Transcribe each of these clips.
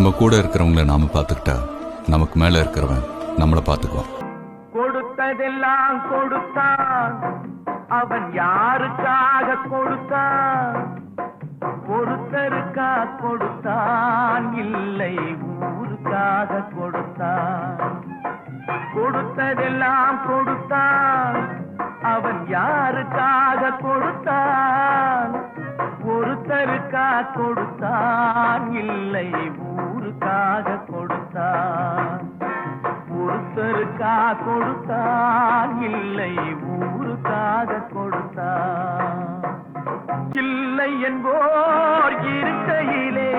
நம்ம கூட இருக்கிறவங்கள நாம பார்த்துக்கிட்டா நமக்கு மேல இருக்கிறவன் நம்மளை பார்த்துக்குவான். கொடுத்ததெல்லாம் கொடுத்தான், அவன் யாருக்காக கொடுத்தான்? ஒருத்தருக்கா கொடுத்தான், இல்லை ஊருக்காக கொடுத்தான். கொடுத்ததெல்லாம் கொடுத்தான், அவன் யாருக்காக கொடுத்தான்? ஒருத்தருக்கா கொடுத்தான், இல்லை ஊருக்காக கொடுத்தான். ஒருத்தருக்கா கொடுத்தான், இல்லை ஊருக்காக கொடுத்தான். இல்லை என்போர் இருக்கையிலே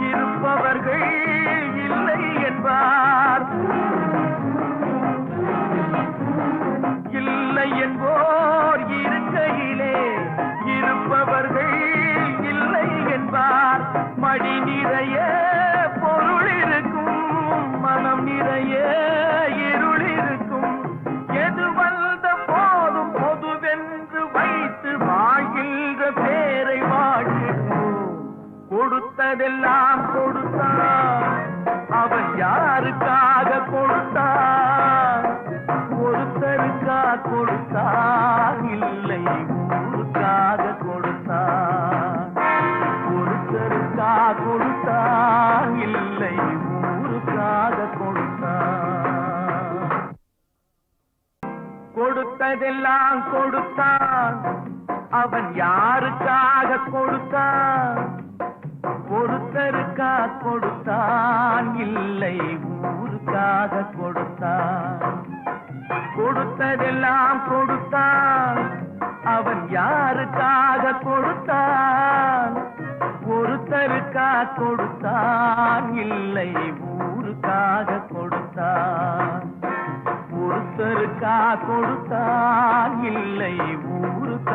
இருப்பவர்கள் இல்லை என்பார். இல்லை என்போர் இருக்கையிலே இருப்பவர்கள் இல்லை என்பார். மடி நிறைய பொருள் இருக்கும், மனம் நிறைய இருள் இருக்கும். எது வந்த போதும் பொதுவென்று வைத்து வாழ்கின்ற பேரை வாழ்கிறோம். கொடுத்ததெல்லாம் கொடுத்தான், அவன் யாருக்காக கொடுத்தான்? ஒருத்தருக்கா கொடுத்தான், இல்லை ஊருக்காக கொடுத்தான். ஒருத்தருக்கா கொடுத்தான், இல்லை ஊருக்காக கொடுத்தான். கொடுத்ததெல்லாம் கொடுத்தான், அவன் யாருக்காக கொடுத்தான்? ஒருத்தருக்கா கொடுத்தான், இல்லை ஊருக்காக கொடுத்தான். கொடுத்ததெல்லாம் கொடுத்தான், அவன் யாருக்காக கொடுத்தான்? ஒருத்தருக்கா கொடுத்தான், இல்லை ஊருக்காக கொடுத்தான். ஒருத்தருக்கா கொடுத்தான், இல்லை ஊருக்காக